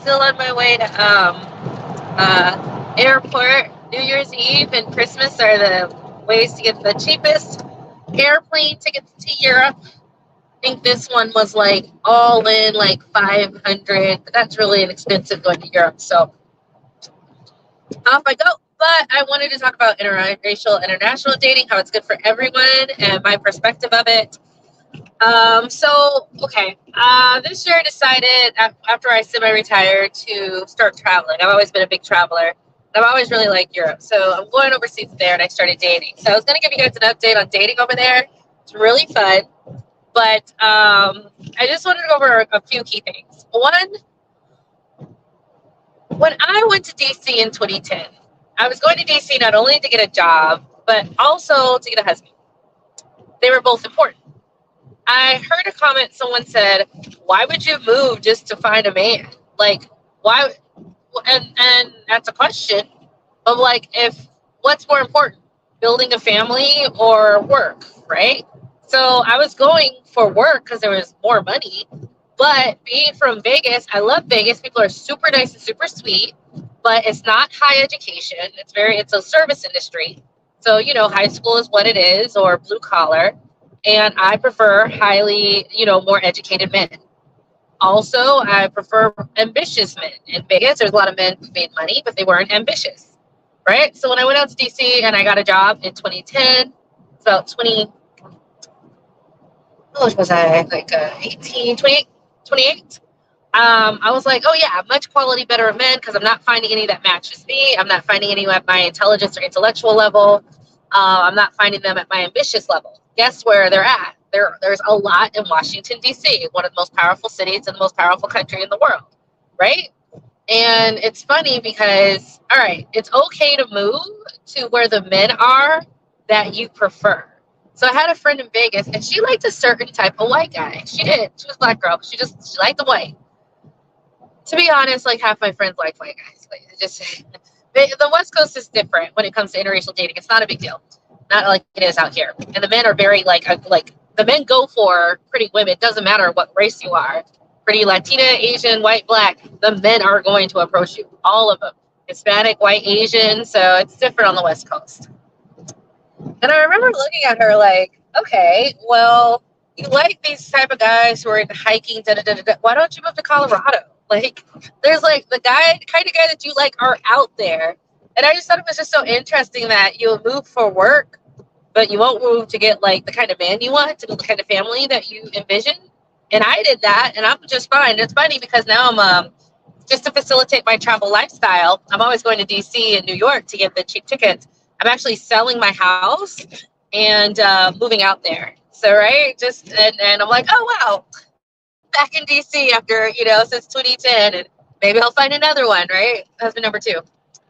still on my way to airport. New Year's Eve and Christmas are the ways to get the cheapest airplane tickets to Europe. I think this one was like all in like 500, but that's really inexpensive going to Europe. So off I go. But I wanted to talk about interracial international dating, how it's good for everyone, and my perspective of it. This year I decided after I semi-retired to start traveling. I've always been a big traveler. I've always really liked Europe. So I'm going overseas there and I started dating. So I was going to give you guys an update on dating over there. It's really fun. But I just wanted to go over a few key things. One, when I went to DC in 2010, I was going to DC not only to get a job, but also to get a husband. They were both important. I heard a comment, someone said, why would you move just to find a man? Like, why? And that's a question of like, if what's more important, building a family or work, right? So I was going for work because there was more money. But being from Vegas, I love Vegas. People are super nice and super sweet, but it's not high education. It's a service industry. So, high school is what it is, or blue collar. And I prefer highly, more educated men. Also, I prefer ambitious men. In Vegas, there's a lot of men who made money, but they weren't ambitious, right? So when I went out to DC and I got a job in 2010, it's about 20, how old was I? Like 18, 28, 28. I was like, oh yeah, much quality better of men because I'm not finding any that matches me. I'm not finding any at my intelligence or intellectual level. I'm not finding them at my ambitious level. Guess where they're at? There's a lot in Washington, D.C., one of the most powerful cities and the most powerful country in the world, right? And it's funny because, all right, it's okay to move to where the men are that you prefer. So I had a friend in Vegas, and she liked a certain type of white guy. She did. She was a black girl. She liked the white. To be honest, like half my friends like white guys. Like, the West Coast is different when it comes to interracial dating. It's not a big deal, not like it is out here. And the men are very like the men go for pretty women. It doesn't matter what race you are, pretty Latina, Asian, white, black. The men are going to approach you, all of them, Hispanic, white, Asian. So it's different on the West Coast. And I remember looking at her like, okay, well, you like these type of guys who are into hiking. Why don't you move to Colorado? Like, there's like the kind of guy that you like are out there. And I just thought it was just so interesting that you'll move for work, but you won't move to get like the kind of man you want, to build the kind of family that you envision. And I did that, and I'm just fine. It's funny because now I'm just to facilitate my travel lifestyle. I'm always going to DC and New York to get the cheap tickets. I'm actually selling my house and moving out there. So right, and I'm like, oh wow, back in DC after since 2010, and maybe I'll find another one, right? Husband number 2,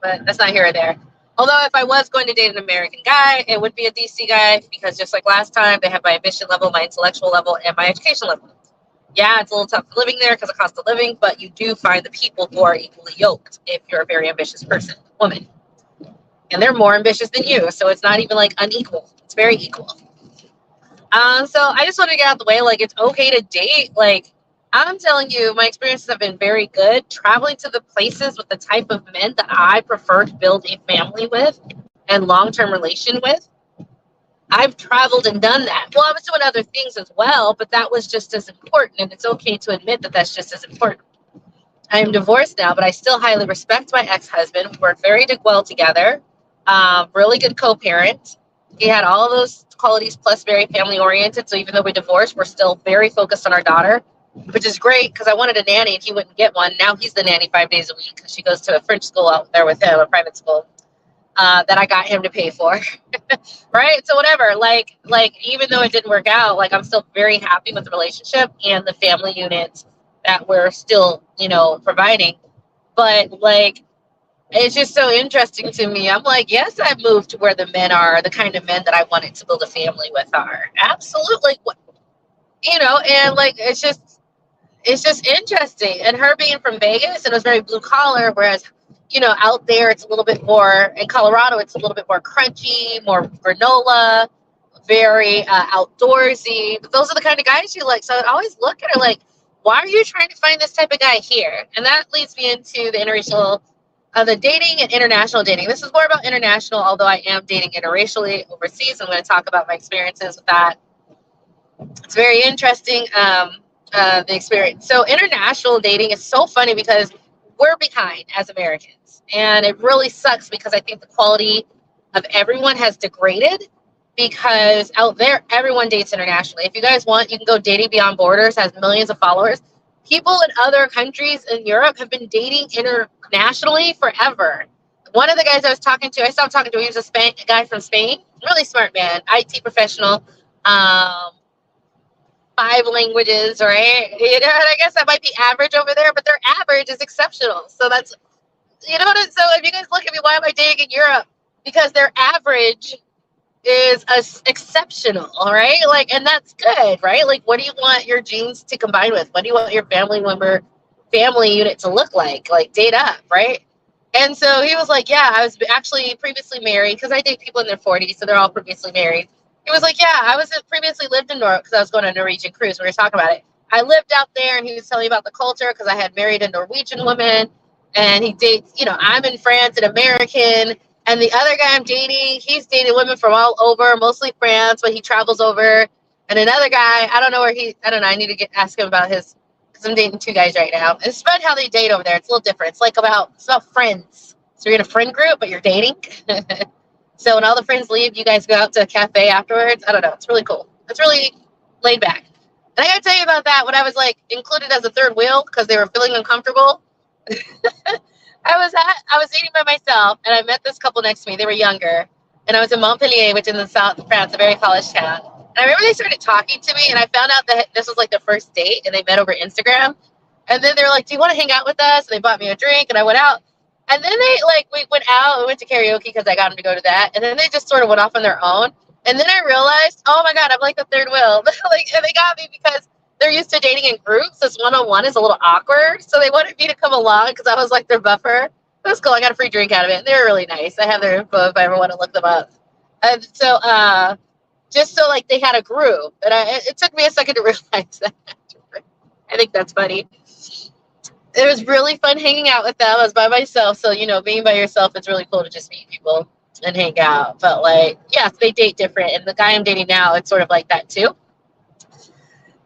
but that's not here or there. Although if I was going to date an American guy, it would be a DC guy because just like last time, they have my ambition level, my intellectual level, and my education level. Yeah, it's a little tough living there because of cost of living, but you do find the people who are equally yoked if you're a very ambitious person, woman. And they're more ambitious than you, so it's not even like unequal. It's very equal. So I just want to get out the way. Like, it's okay to date. Like, I'm telling you, my experiences have been very good. Traveling to the places with the type of men that I prefer to build a family with and long-term relation with. I've traveled and done that. Well, I was doing other things as well, but that was just as important. And it's okay to admit that that's just as important. I am divorced now, but I still highly respect my ex-husband. We work very well together. Really good co-parent. He had all of those qualities plus very family oriented. So even though we divorced, we're still very focused on our daughter, which is great because I wanted a nanny and he wouldn't get one. Now he's the nanny 5 days a week because she goes to a French school out there with him, a private school that I got him to pay for. Right. So whatever, like even though it didn't work out, like I'm still very happy with the relationship and the family unit that we're still, providing. But like, it's just so interesting to me. I'm like, yes, I've moved to where the men are, the kind of men that I wanted to build a family with are. Absolutely. And like, it's just interesting. And her being from Vegas, and it was very blue collar, whereas, out there, it's a little bit more, in Colorado, it's a little bit more crunchy, more granola, very outdoorsy. But those are the kind of guys you like. So I always look at her like, why are you trying to find this type of guy here? And that leads me into the interracial, the dating and international dating. This is more about international, although I am dating interracially overseas. I'm going to talk about my experiences with that. It's very interesting, the experience. So international dating is so funny because we're behind as Americans. And it really sucks because I think the quality of everyone has degraded because out there, everyone dates internationally. If you guys want, you can go Dating Beyond Borders, has millions of followers. People in other countries in Europe have been dating internationally forever. One of the guys I was talking to, I stopped talking to him. He was a guy from Spain, really smart man, IT professional. 5 languages, right? You know, and I guess that might be average over there, but their average is exceptional. So that's, you know what? So if you guys look at me, why am I dating in Europe? Because their average is exceptional, all right? Like, and that's good, right? Like, what do you want your genes to combine with? What do you want your family unit to look like? Like, date up, right? And so he was like, yeah, I was actually previously married because I date people in their 40s, so they're all previously married. He was like, yeah, I was previously lived in Norway because I was going on a Norwegian cruise. We were talking about it. I lived out there, and he was telling me about the culture because I had married a Norwegian woman, and he dates, you know, I'm in France, an American, and the other guy I'm dating, he's dated women from all over, mostly France, but he travels over. And another guy, I don't know, I need to ask him about his, because I'm dating 2 guys right now. And it's fun how they date over there. It's a little different. It's about friends. So you're in a friend group, but you're dating. So when all the friends leave, you guys go out to a cafe afterwards. I don't know. It's really cool. It's really laid back. And I got to tell you about that when I was like included as a third wheel because they were feeling uncomfortable. I was eating by myself, and I met this couple next to me. They were younger, and I was in Montpellier, which is in the south of France, a very college town. And I remember they started talking to me, and I found out that this was like the first date, and they met over Instagram. And then they were like, "Do you want to hang out with us?" And they bought me a drink, and I went out. And then we went out. We went to karaoke because I got them to go to that. And then they just sort of went off on their own. And then I realized, oh my God, I'm like the third wheel. And they got me because they're used to dating in groups. This one-on-one is a little awkward. So they wanted me to come along because I was like their buffer. It was cool. I got a free drink out of it. And they were really nice. I have their info if I ever want to look them up. And so just so like they had a group. And it took me a second to realize that. I think that's funny. It was really fun hanging out with them. I was by myself. So, you know, being by yourself, it's really cool to just meet people and hang out. But like, yes, they date different. And the guy I'm dating now, it's sort of like that too.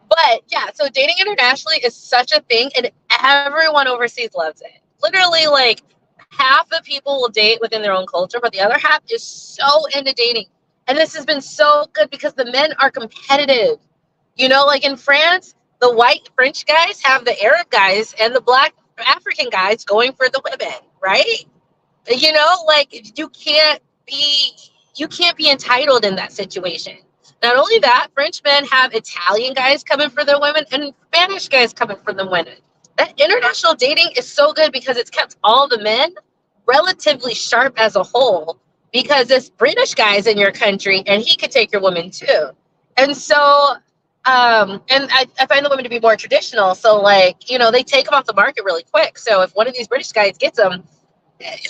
But yeah, so dating internationally is such a thing. And everyone overseas loves it. Literally, like half the people will date within their own culture, but the other half is so into dating. And this has been so good because the men are competitive. You know, like in France, the white French guys have the Arab guys and the black African guys going for the women, right? You know, like you can't be entitled in that situation. Not only that, French men have Italian guys coming for their women and Spanish guys coming for the women. That international dating is so good because it's kept all the men relatively sharp as a whole because this British guy is in your country and he could take your woman too. And so and I find the women to be more traditional. So, like, you know, they take them off the market really quick. So if one of these British guys gets them,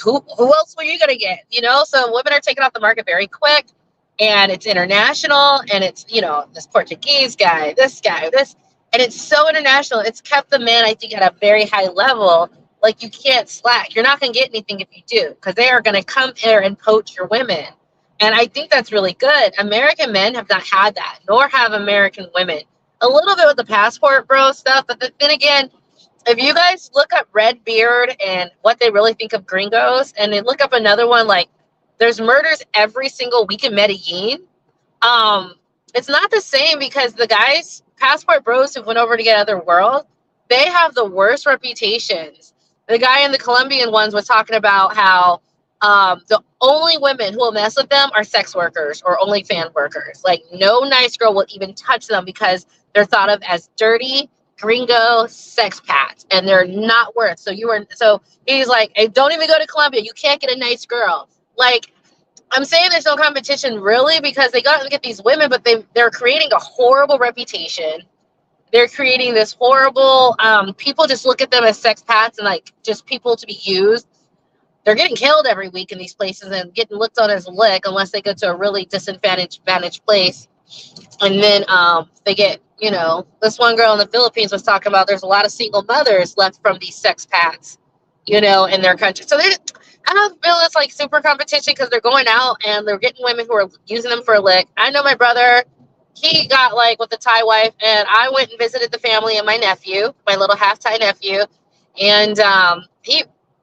who else were you going to get? You know, so women are taken off the market very quick. And it's international. And it's, you know, this Portuguese guy, this. And it's so international. It's kept the men, I think, at a very high level. Like, you can't slack. You're not going to get anything if you do. Because they are going to come here and poach your women. And I think that's really good. American men have not had that, nor have American women. A little bit with the passport bro stuff, but then again, if you guys look up Red Beard and what they really think of gringos, and then look up another one, like there's murders every single week in Medellin. It's not the same because the guys, passport bros who went over to get other world, they have the worst reputations. The guy in the Colombian ones was talking about how the only women who will mess with them are sex workers or OnlyFans workers. Like, no nice girl will even touch them because they're thought of as dirty, gringo, sex pats, and they're not worth. So he's like, hey, don't even go to Colombia. You can't get a nice girl. Like, I'm saying there's no competition really because they got to get these women, but they're creating a horrible reputation. They're creating this horrible, people just look at them as sex pats and like just people to be used. They're getting killed every week in these places and getting looked on as a lick unless they go to a really disadvantaged place. And then they get, this one girl in the Philippines was talking about there's a lot of single mothers left from these sex pacts, in their country. So I don't feel it's like super competition because they're going out and they're getting women who are using them for a lick. I know my brother, he got like with the Thai wife, and I went and visited the family and my nephew, my little half Thai nephew, and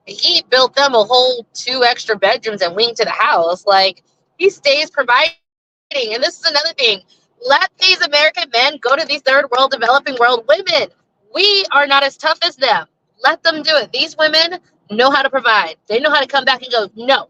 he built them a whole 2 extra bedrooms and wing to the house. Like, he stays providing. And this is another thing. Let these American men go to these third world, developing world women. We are not as tough as them. Let them do it. These women know how to provide. They know how to come back and go, no,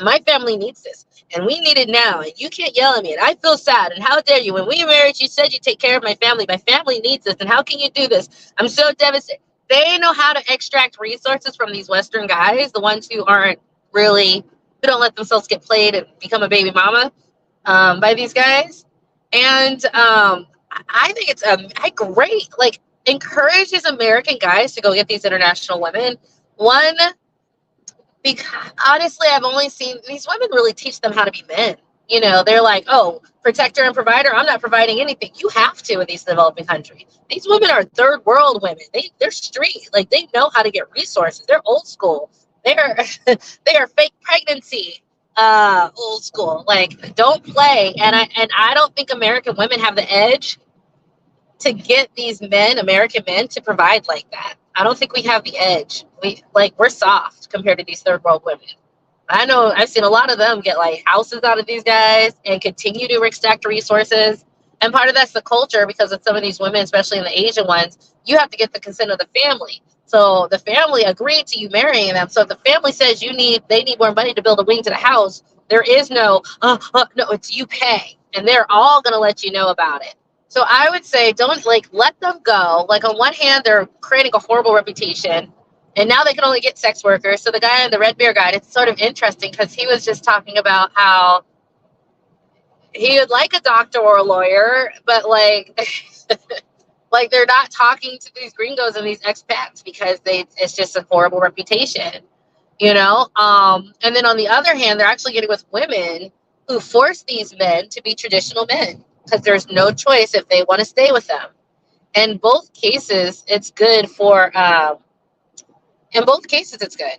my family needs this. And we need it now. And you can't yell at me. And I feel sad. And how dare you? When we married, you said you take care of my family. My family needs this. And how can you do this? I'm so devastated. They know how to extract resources from these Western guys, the ones who aren't really, who don't let themselves get played and become a baby mama by these guys. And I think it's great. Like, encourage these American guys to go get these international women. One, because honestly, I've only seen these women really teach them how to be men. They're like, oh, protector and provider. I'm not providing anything. You have to in these developing countries. These women are third world women. They're street. Like, they know how to get resources. They're old school. They're they are fake pregnancy old school. Like, don't play. And I don't think American women have the edge to get these American men to provide like that. I don't think we have the edge. We're soft compared to these third world women. I know I've seen a lot of them get like houses out of these guys and continue to extract resources. And part of that's the culture, because of some of these women, especially in the Asian ones, you have to get the consent of the family. So the family agreed to you marrying them. So if the family says they need more money to build a wing to the house, there is no, no, it's you pay. And they're all going to let you know about it. So I would say don't let them go. Like, on one hand, they're creating a horrible reputation, and now they can only get sex workers. So the guy in the Red Bear Guide, it's sort of interesting because he was just talking about how he would like a doctor or a lawyer, but like they're not talking to these gringos and these expats because it's just a horrible reputation, And then on the other hand, they're actually getting with women who force these men to be traditional men because there's no choice if they want to stay with them. In both cases, it's good for. In both cases, it's good,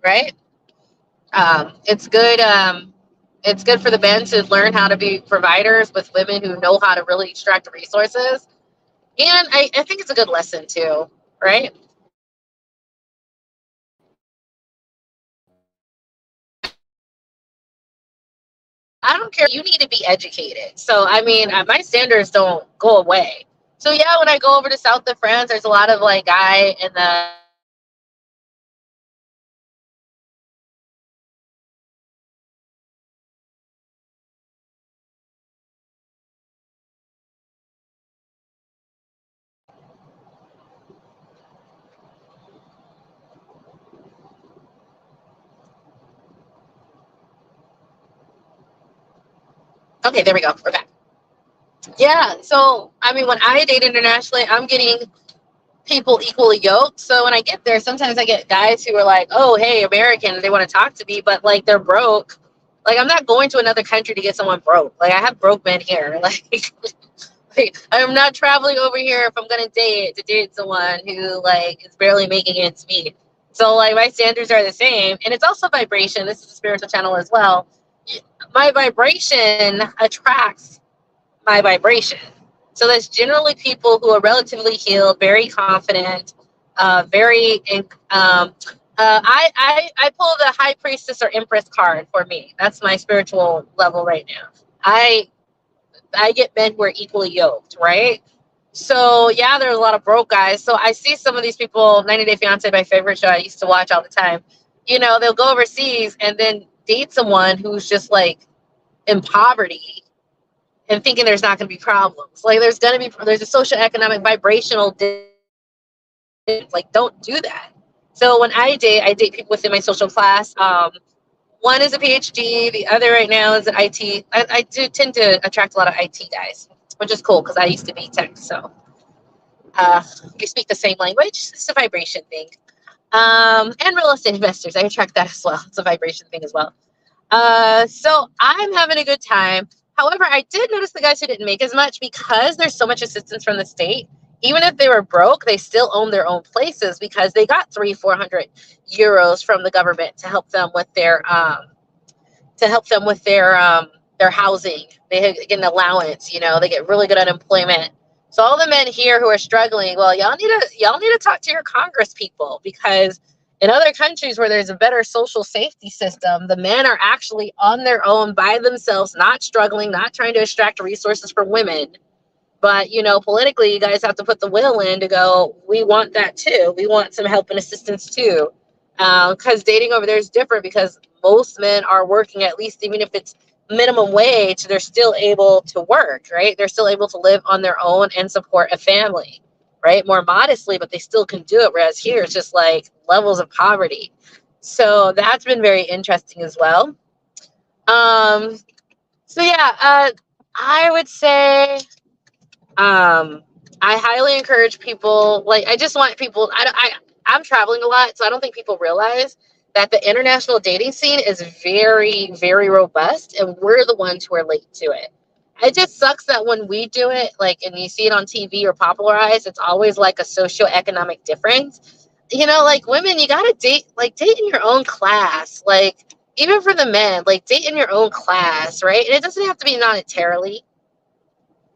right? It's good. It's good for the men to learn how to be providers with women who know how to really extract resources. And I think it's a good lesson too, right? I don't care. You need to be educated. So, I mean, my standards don't go away. So, yeah, when I go over to South of France, there's a lot of like guy in the. Okay, there we go. We're back. Yeah. So, I mean, when I date internationally, I'm getting people equally yoked. So when I get there, sometimes I get guys who are like, oh, hey, American, they want to talk to me, but like they're broke. Like, I'm not going to another country to get someone broke. Like, I have broke men here. Like I'm not traveling over here if I'm gonna date someone who like is barely making ends meet. So like my standards are the same, and it's also vibration. This is a spiritual channel as well. My vibration attracts my vibration. So that's generally people who are relatively healed, very confident, very. I pull the High Priestess or Empress card for me. That's my spiritual level right now. I get men who are equally yoked, right? So yeah, there's a lot of broke guys. So I see some of these people. 90 Day Fiance, my favorite show, I used to watch all the time. They'll go overseas and then date someone who's just like in poverty and thinking there's not going to be problems. Like there's a social economic vibrational difference. Like, don't do that. So when I date people within my social class. One is a PhD. The other right now is an IT. I do tend to attract a lot of IT guys, which is cool because I used to be tech. So we speak the same language. It's a vibration thing. And real estate investors, I attract that as well. It's a vibration thing as well. So I'm having a good time. However, I did notice the guys who didn't make as much, because there's so much assistance from the state. Even if they were broke, they still own their own places, because they got 300-400 euros from the government to help them with their housing. They get an allowance, they get really good unemployment. So all the men here who are struggling, well, y'all need to talk to your Congress people, because in other countries where there's a better social safety system, the men are actually on their own by themselves, not struggling, not trying to extract resources from women. But, politically, you guys have to put the will in to go, we want that too. We want some help and assistance too. Because dating over there is different, because most men are working, at least even if it's minimum wage, they're still able to work, right? They're still able to live on their own and support a family, right? More modestly, but they still can do it. Whereas here, it's just like levels of poverty. So that's been very interesting as well. So yeah, I would say, I highly encourage people. Like, I just want people. I'm traveling a lot, so I don't think people realize that the international dating scene is very, very robust, and we're the ones who are late to it. It just sucks that when we do it, like, and you see it on TV or popularized, it's always like a socioeconomic difference. Like, women, you gotta date in your own class. Like, even for the men, like, date in your own class, right? And it doesn't have to be monetarily.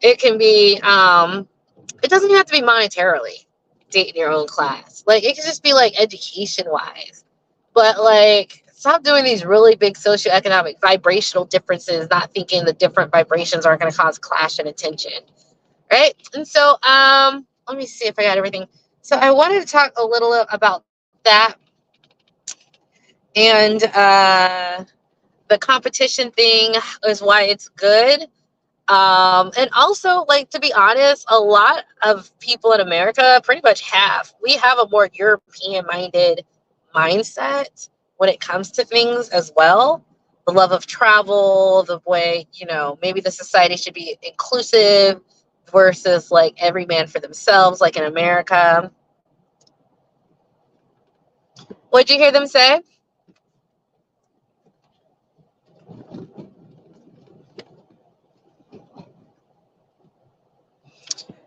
It can be, it doesn't have to be monetarily. Date in your own class. Like, it can just be like education wise. But like, stop doing these really big socioeconomic vibrational differences, not thinking the different vibrations aren't going to cause clash and attention. Right? And so, let me see if I got everything. So I wanted to talk a little about that, and the competition thing is why it's good. And also, like, to be honest, a lot of people in America pretty much we have a more European minded mindset when it comes to things as well. The love of travel, the way, maybe the society should be inclusive versus like every man for themselves, like in America. What'd you hear them say?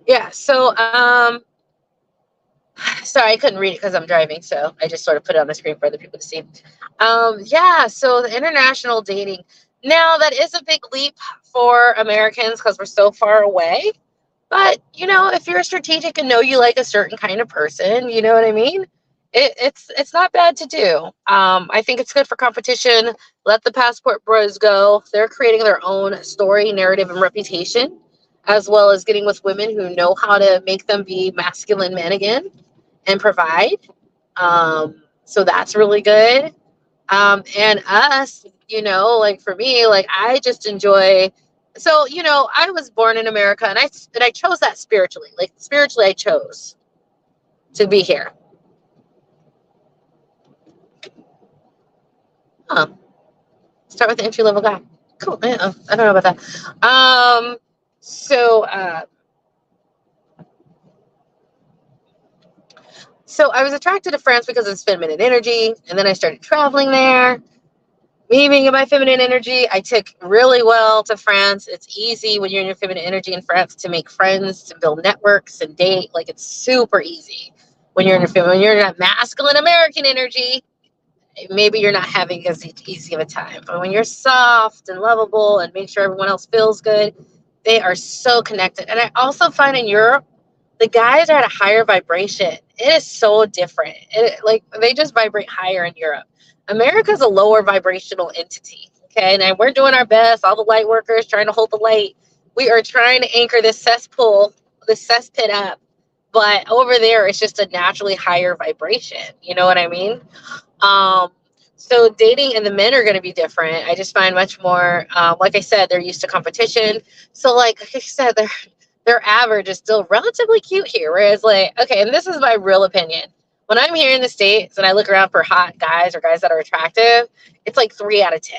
Yeah, so sorry, I couldn't read it because I'm driving, so I just sort of put it on the screen for other people to see. Yeah, so the international dating. Now, that is a big leap for Americans because we're so far away. But, if you're strategic and know you like a certain kind of person, you know what I mean? It's not bad to do. I think it's good for competition. Let the passport bros go. They're creating their own story, narrative, and reputation, as well as getting with women who know how to make them be masculine men again and provide. So that's really good. And us, like for me, like I just enjoy. So, I was born in America, and I chose that spiritually. Like spiritually, I chose to be here. Huh. Start with the entry level guy. Cool. I don't know about that. So, so I was attracted to France because of its feminine energy, and then I started traveling there. Me being in my feminine energy, I took really well to France. It's easy when you're in your feminine energy in France to make friends, to build networks and date. Like, it's super easy when you're in your feminine. When you're in that masculine American energy, maybe you're not having as easy of a time. But when you're soft and lovable and make sure everyone else feels good, they are so connected. And I also find in Europe, the guys are at a higher vibration. It is so different. Like, they just vibrate higher in Europe. America's a lower vibrational entity. Okay. And we're doing our best. All the light workers trying to hold the light. We are trying to anchor this cesspit up. But over there, it's just a naturally higher vibration. You know what I mean? So dating and the men are going to be different. I just find much more, like I said, they're used to competition. So like I said, their average is still relatively cute here. Whereas like, okay, and this is my real opinion. When I'm here in the States and I look around for hot guys or guys that are attractive, it's like 3 out of 10.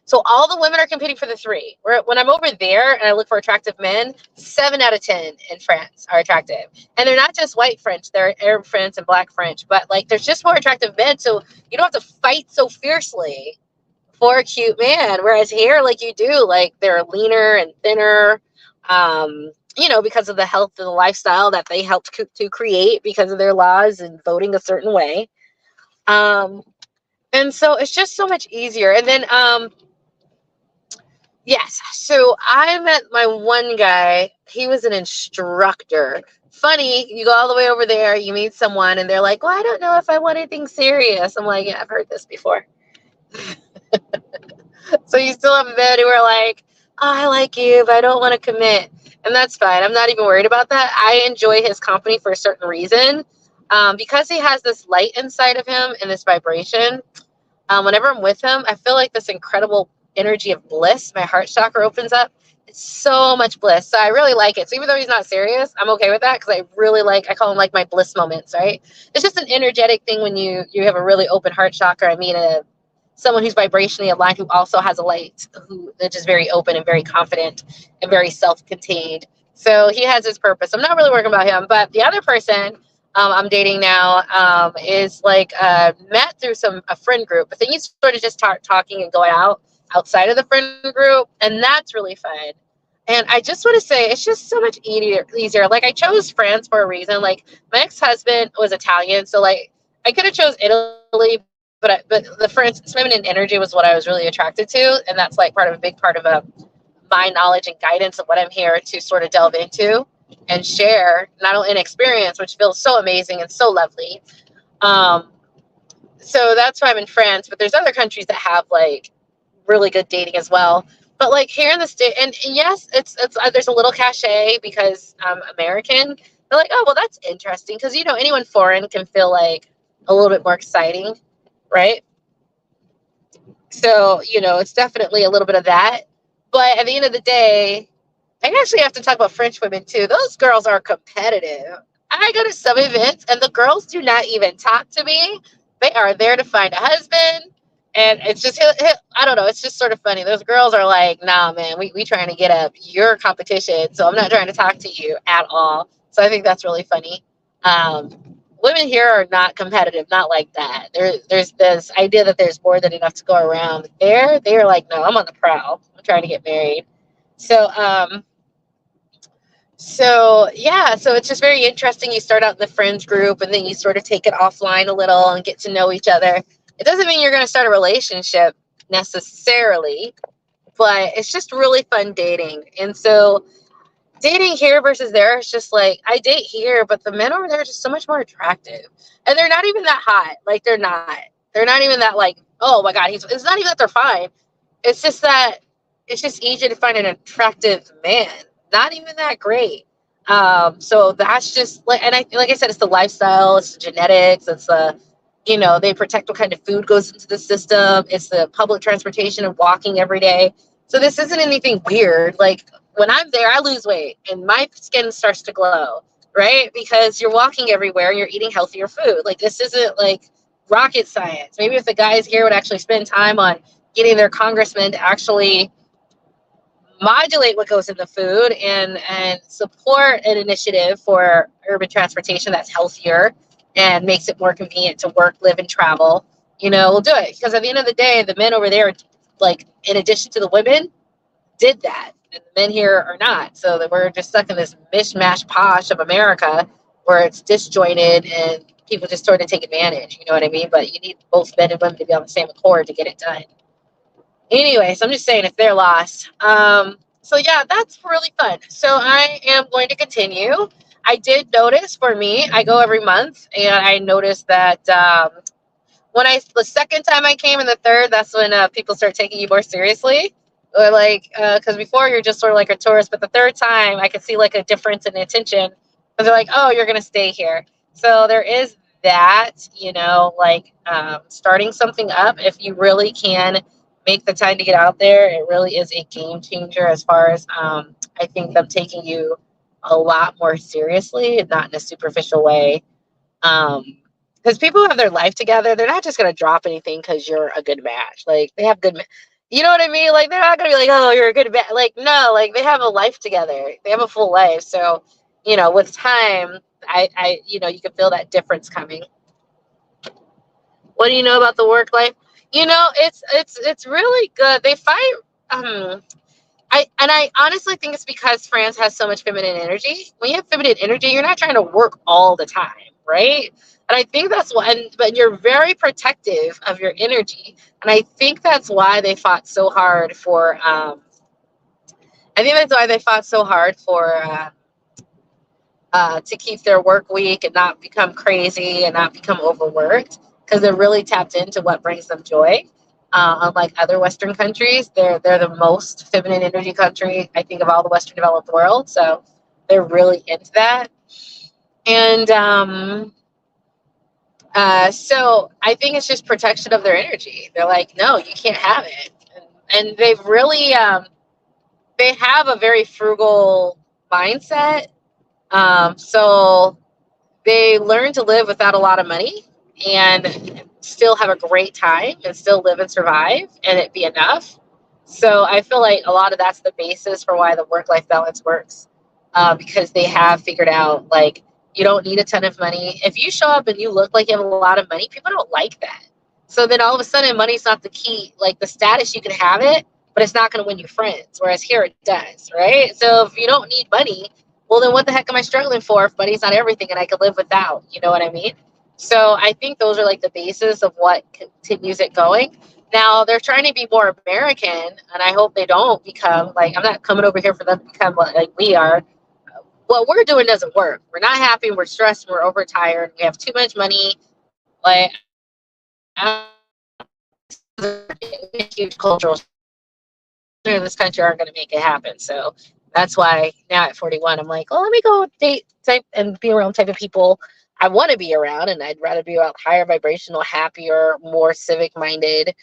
So all the women are competing for the 3. When I'm over there and I look for attractive men, 7 out of 10 in France are attractive. And they're not just white French, they're Arab French and black French. But like, there's just more attractive men. So you don't have to fight so fiercely for a cute man. Whereas here, like you do, like they're leaner and thinner, because of the health and the lifestyle that they helped to create because of their laws and voting a certain way. And so it's just so much easier. And then, yes, so I met my one guy. He was an instructor. Funny, you go all the way over there, you meet someone, and they're like, well, I don't know if I want anything serious. I'm like, yeah, I've heard this before. So you still have men who are like, oh, I like you, but I don't want to commit. And that's fine. I'm not even worried about that. I enjoy his company for a certain reason. Because he has this light inside of him and this vibration. Whenever I'm with him, I feel like this incredible energy of bliss. My heart chakra opens up. It's so much bliss. So I really like it. So even though he's not serious, I'm okay with that because I really I call them like my bliss moments, right? It's just an energetic thing when you have a really open heart chakra. I mean, someone who's vibrationally aligned who also has a light, who is just very open and very confident and very self-contained. So he has his purpose. I'm not really working about him, but the other person I'm dating now is met through a friend group, but then you sort of just start talking and going outside of the friend group, and that's really fun. And I just want to say it's just so much easier. Like I chose France for a reason. Like my ex-husband was Italian, so like I could have chose Italy, but the French feminine energy was what I was really attracted to, and that's like a big part of my knowledge and guidance of what I'm here to sort of delve into and share, not only an experience, which feels so amazing and so lovely. So that's why I'm in France, but there's other countries that have like really good dating as well. But like here in the state, and yes, it's there's a little cachet because I'm American. They're like, oh well, that's interesting because anyone foreign can feel like a little bit more exciting, right? So it's definitely a little bit of that. But at the end of the day, I actually have to talk about French women too. Those girls are competitive. I go to some events and the girls do not even talk to me. They are there to find a husband. And it's just, I don't know, it's just sort of funny. Those girls are like, nah, man, we trying to get up your competition. So I'm not trying to talk to you at all. So I think that's really funny. Women here are not competitive, not like that. There's this idea that there's more than enough to go around. They're like, no, I'm on the prowl. I'm trying to get married. So yeah, so it's just very interesting. You start out in the friends group and then you sort of take it offline a little and get to know each other. It doesn't mean you're going to start a relationship necessarily, but it's just really fun dating. And so dating here versus there is just like, I date here, but the men over there are just so much more attractive. And they're not even that hot. Like they're not. They're not even that like, oh my God, it's not even that they're fine. It's just that it's just easier to find an attractive man. Not even that great. So that's just and like I said, it's the lifestyle, it's the genetics, it's they protect what kind of food goes into the system. It's the public transportation and walking every day. So this isn't anything weird. Like when I'm there, I lose weight and my skin starts to glow, right? Because you're walking everywhere and you're eating healthier food. Like this isn't like rocket science. Maybe if the guys here would actually spend time on getting their congressmen to actually modulate what goes in the food and support an initiative for urban transportation that's healthier and makes it more convenient to work, live, and travel, we'll do it. Because at the end of the day, the men over there, like in addition to the women, did that. And the men here are not. So that we're just stuck in this mishmash posh of America where it's disjointed and people just sort of take advantage. You know what I mean? But you need both men and women to be on the same accord to get it done. Anyways, I'm just saying if they're lost. So yeah, that's really fun. So I am going to continue. I did notice for me, I go every month, and I noticed that the second time I came and the third, that's when people start taking you more seriously. Or like, because before you're just sort of like a tourist, but the third time I could see like a difference in attention. Because they're like, oh, you're going to stay here. So there is that, starting something up if you really can make the time to get out there. It really is a game changer as far as I think them taking you a lot more seriously and not in a superficial way. Because people have their life together. They're not just going to drop anything because you're a good match. Like they have good, you know what I mean? Like they're not going to be like, oh, you're a good match. Like, no, like they have a life together. They have a full life. So, with time, you can feel that difference coming. What do you know about the work life? It's really good. They fight. Um, I honestly think it's because France has so much feminine energy. When you have feminine energy, you're not trying to work all the time, right? And I think that's why. But you're very protective of your energy, and I think that's why they fought so hard for. I think that's why they fought so hard for. To keep their work week and not become crazy and not become overworked because they're really tapped into what brings them joy. Unlike other Western countries, they're the most feminine energy country I think of all the Western developed world. So they're really into that, and so I think it's just protection of their energy. They're like, no, you can't have it, and they've really they have a very frugal mindset. So they learn to live without a lot of money and still have a great time and still live and survive and it be enough. So I feel like a lot of that's the basis for why the work-life balance works, because they have figured out like you don't need a ton of money. If you show up and you look like you have a lot of money, people don't like that. So then all of a sudden, money's not the key. Like the status, you can have it, but it's not going to win you friends. Whereas here it does, right? So if you don't need money, well, then what the heck am I struggling for if money's not everything and I could live without? You know what I mean? So I think those are like the basis of what continues it going. Now they're trying to be more American, and I hope they don't become like I'm not coming over here for them to become like we are. What we're doing doesn't work. We're not happy. We're stressed. We're overtired. We have too much money. Like huge cultural in this country aren't going to make it happen. So that's why now at 41, I'm like, oh, let me go date type and be around type of people I want to be around, and I'd rather be around higher vibrational, happier, more civic minded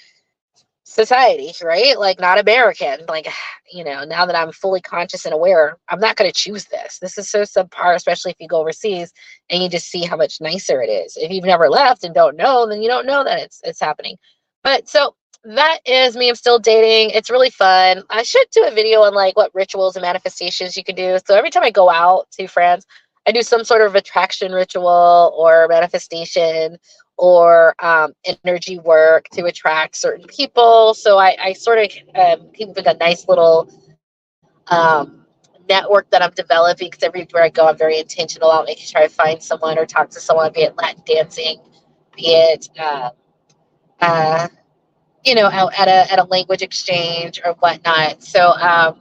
society, right? Like not American. Like, now that I'm fully conscious and aware, I'm not going to choose this. This is so subpar, especially if you go overseas and you just see how much nicer it is. If you've never left and don't know, then you don't know that it's happening. But so that is me. I'm still dating. It's really fun. I should do a video on like what rituals and manifestations you can do. So every time I go out to friends, I do some sort of attraction ritual or manifestation or energy work to attract certain people. So I sort of keep like a nice little network that I'm developing because everywhere I go, I'm very intentional about making sure I find someone or talk to someone, be it Latin dancing, be it out at a language exchange or whatnot. So I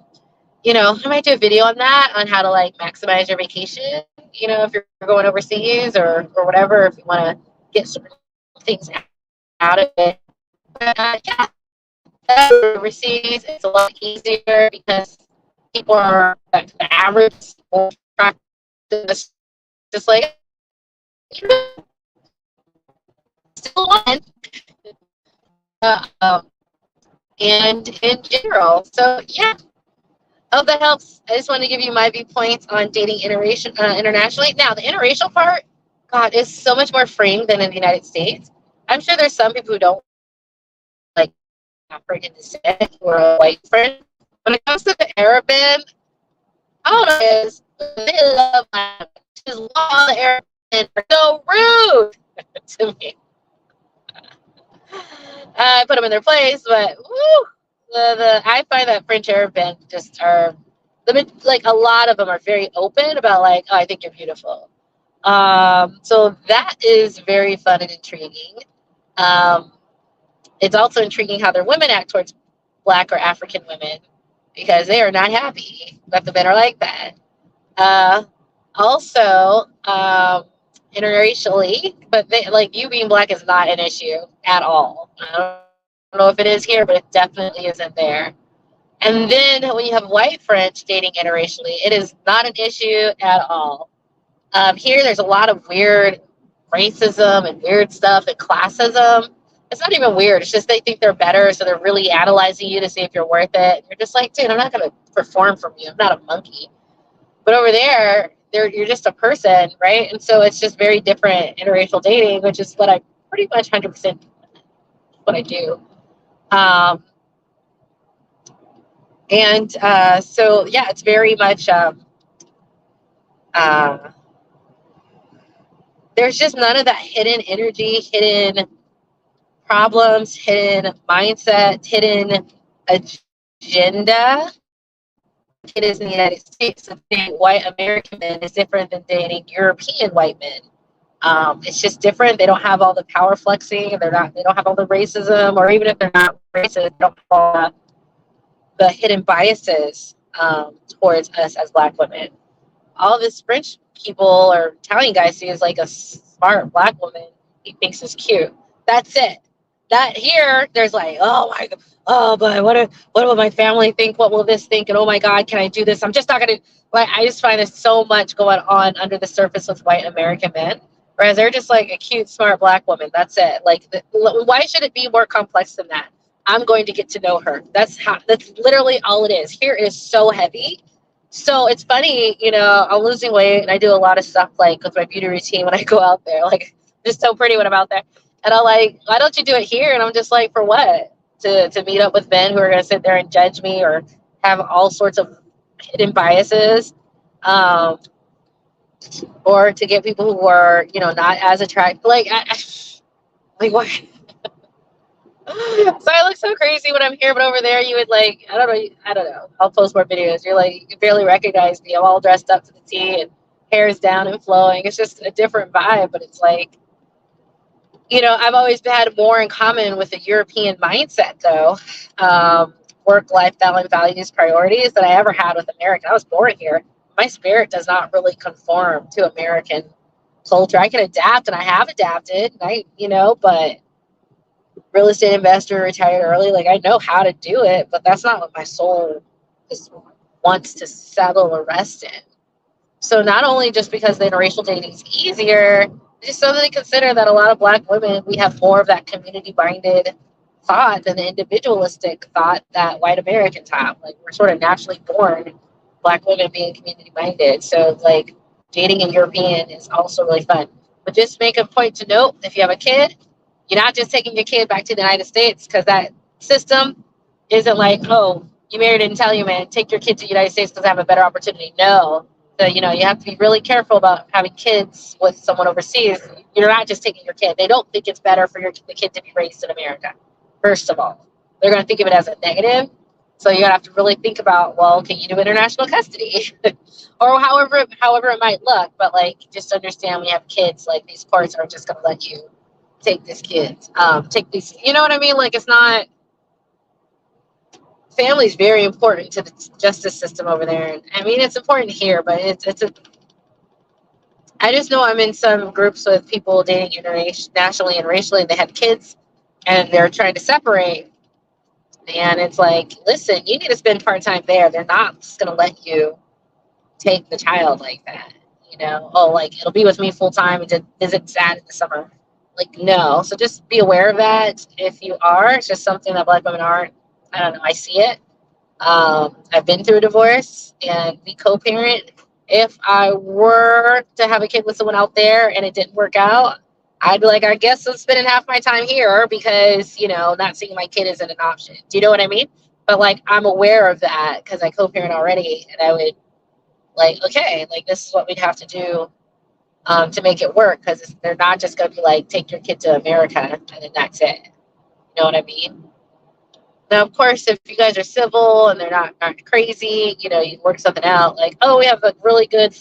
might do a video on that on how to like maximize your vacation. If you're going overseas or whatever, if you want to get certain things out of it. But yeah, overseas it's a lot easier because people are the average practice just like still one uh, and in general. So yeah, I hope that helps. I just wanted to give you my viewpoints on dating internationally. Now the interracial part, God, is so much more freeing than in the United States. I'm sure there's some people who don't like African descent or a white friend. When it comes to the Arab men, I don't know, is they love my just all the Arab men are so rude to me. I put them in their place, but woo, I find that French Arab men just are like a lot of them are very open about like, oh, I think you're beautiful. So that is very fun and intriguing. Um, it's also intriguing how their women act towards Black or African women because they are not happy that the men are like that. Uh, Also, interracially, but like you being Black is not an issue at all. I don't know if it is here, but it definitely isn't there. And then when you have white French dating interracially, it is not an issue at all. Here, there's a lot of weird racism and weird stuff and classism. It's not even weird. It's just they think they're better, so they're really analyzing you to see if you're worth it. You're just like, dude, I'm not going to perform for you. I'm not a monkey. But over there, you're just a person, right? And so it's just very different interracial dating, which is what I pretty much 100% what I do. And so, yeah, it's very much, there's just none of that hidden energy, hidden problems, hidden mindset, hidden agenda. It is in the United States. So dating white American men is different than dating European white men. It's just different. They don't have all the power flexing. They don't have all the racism, or even if they're not racist, they don't have all the hidden biases towards us as Black women. All this French people or Italian guy sees like a smart Black woman he thinks is cute. That's it. That here, there's like, oh my god, oh, but what will my family think? What will this think? And oh my god, can I do this? I'm just not gonna. Like, I just find there's so much going on under the surface with white American men, whereas they're just like a cute, smart Black woman. That's it. Like, why should it be more complex than that? I'm going to get to know her. That's literally all it is. Here it is so heavy. So it's funny, I'm losing weight and I do a lot of stuff like with my beauty routine when I go out there. Like, just so pretty when I'm out there. And I'm like, why don't you do it here? And I'm just like, for what? To meet up with men who are going to sit there and judge me or have all sorts of hidden biases, or to get people who are, not as attractive. Like, like what? So I look so crazy when I'm here, but over there you would like, I don't know. I'll post more videos. You're like, you can barely recognize me. I'm all dressed up to the T and hair is down and flowing. It's just a different vibe, but it's like, I've always had more in common with the European mindset though. Work-life balance, values, priorities than I ever had with American. I was born here. My spirit does not really conform to American culture. I can adapt and I have adapted, but real estate investor, retired early. Like, I know how to do it, but that's not what my soul wants to settle or rest in. So not only just because the interracial dating is easier, just so that they consider that a lot of Black women, we have more of that community-minded thought than the individualistic thought that white Americans have. Like, we're sort of naturally born Black women being community-minded. So, like, dating a European is also really fun. But just make a point to note, if you have a kid, you're not just taking your kid back to the United States, because that system isn't like, oh, you married an Italian man, take your kid to the United States because I have a better opportunity. No. So, you have to be really careful about having kids with someone overseas. You're not just taking your kid. They don't think it's better for the kid to be raised in America, first of all. They're going to think of it as a negative. So you're going to have to really think about, well, can you do international custody? Or however it might look. But, like, just understand when you have kids, like, these courts aren't just going to let you take this kid, take these, you know what I mean? Like, it's not, family is very important to the justice system over there. And I mean, it's important here, but I just know I'm in some groups with people dating internationally and racially, and they have kids and they're trying to separate. And it's like, listen, you need to spend part-time there. They're not just going to let you take the child like that. Oh, like, it'll be with me full-time and to visit dad in the summer. Like, no. So just be aware of that. If you are, it's just something that Black women aren't. I don't know. I see it. I've been through a divorce and we co-parent. If I were to have a kid with someone out there and it didn't work out, I'd be like, I guess I'm spending half my time here because, not seeing my kid isn't an option. Do you know what I mean? But, like, I'm aware of that because I co-parent already, and I would, like, okay, like, this is what we'd have to do to make it work, because they're not just going to be like, take your kid to America and then that's it. You know what I mean? Now, of course, if you guys are civil and they're not crazy, you work something out. Like, oh, we have a really good,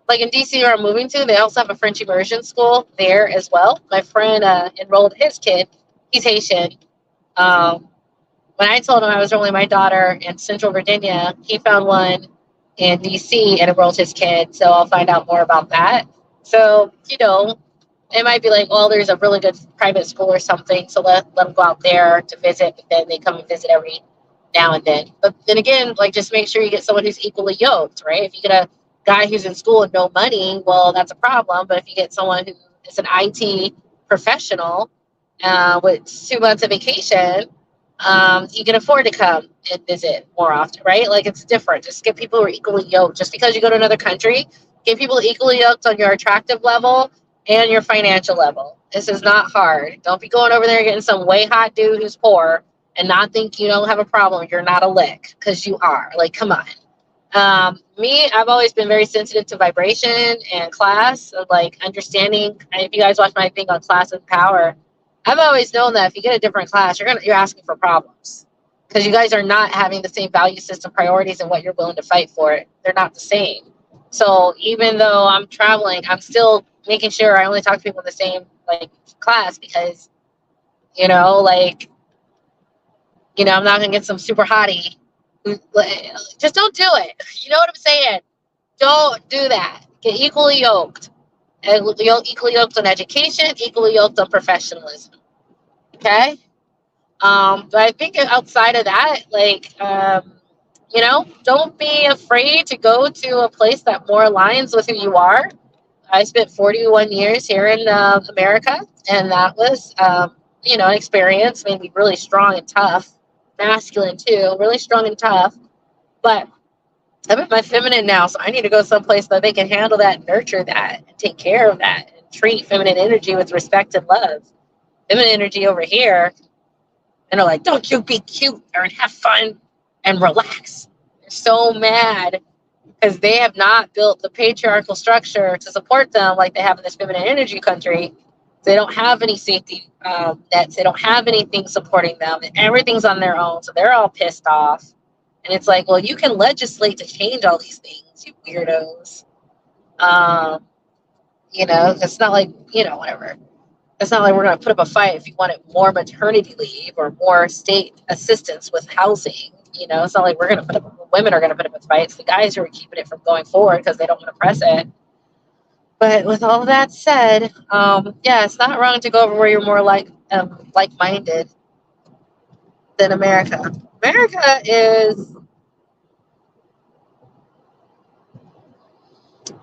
like in DC where I'm moving to, they also have a French immersion school there as well. My friend enrolled his kid. He's Haitian. When I told him I was enrolling my daughter in Central Virginia, he found one in DC and enrolled his kid. So I'll find out more about that. So, it might be like, well, there's a really good private school or something, so let them go out there to visit, but then they come and visit every now and then. But then again, like, just make sure you get someone who's equally yoked, right? If you get a guy who's in school and no money, well, that's a problem. But if you get someone who is an IT professional with 2 months of vacation, you can afford to come and visit more often, right? Like, it's different. Just get people who are equally yoked. Just because you go to another country, get people equally yoked on your attractive level and your financial level. This is not hard. Don't be going over there getting some way hot dude who's poor and not think you don't have a problem. You're not a lick, because you are. Like, come on. I've always been very sensitive to vibration and class, of, like, understanding. If you guys watch my thing on class and power, I've always known that if you get a different class, you're asking for problems because you guys are not having the same value system priorities and what you're willing to fight for. They're not the same. So even though I'm traveling, I'm still making sure I only talk to people in the same like class because like I'm not gonna get some super hottie. Just don't do it. You know what I'm saying? Don't do that. Get equally yoked. Equally yoked on education, equally yoked on professionalism. Okay? But I think outside of that, don't be afraid to go to a place that more aligns with who you are. I spent 41 years here in America, and that was, an experience, made me really strong and tough, masculine too, really strong and tough. But I'm at my feminine now, so I need to go someplace that they can handle that, nurture that, and take care of that, and treat feminine energy with respect and love. Feminine energy over here, and they're like, don't you be cute and have fun and relax. They're so mad because they have not built the patriarchal structure to support them like they have in this feminine energy country. They don't have any safety nets. They don't have anything supporting them. Everything's on their own. So they're all pissed off. And it's like, well, you can legislate to change all these things, you weirdos. It's not like, whatever. It's not like we're going to put up a fight if you wanted more maternity leave or more state assistance with housing. It's not like women are going to put up a fight. It's the guys who are keeping it from going forward because they don't want to press it. But with all of that said, it's not wrong to go over where you're more like-minded than America. America is,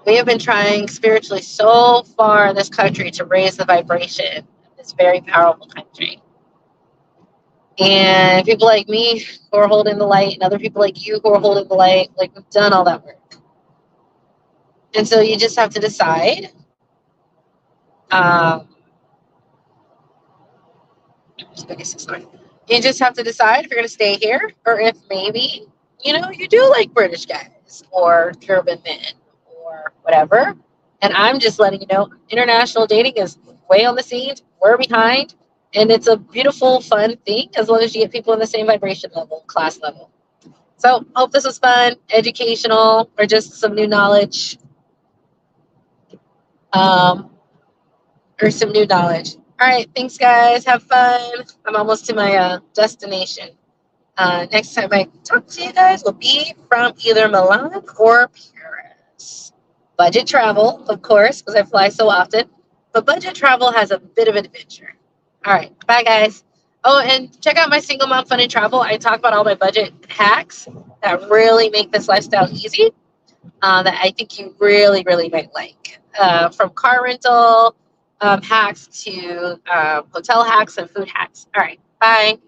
we have been trying spiritually so far in this country to raise the vibration of this very powerful country. And people like me who are holding the light and other people like you who are holding the light, like we've done all that work. And so you just have to decide. You just have to decide if you're going to stay here or if maybe, you do like British guys or Cuban men or whatever. And I'm just letting you know, international dating is way on the scene. We're behind. And it's a beautiful, fun thing as long as you get people in the same vibration level, class level. So hope this was fun, educational, or just some new knowledge. Or some new knowledge. All right, thanks, guys. Have fun. I'm almost to my destination. Next time I talk to you guys will be from either Milan or Paris. Budget travel, of course, because I fly so often. But budget travel has a bit of an adventure. All right, bye, guys. Oh, and check out my Single Mom Fun and Travel. I talk about all my budget hacks that really make this lifestyle easy that I think you really, really might like. From car rental hacks to hotel hacks and food hacks. All right, bye.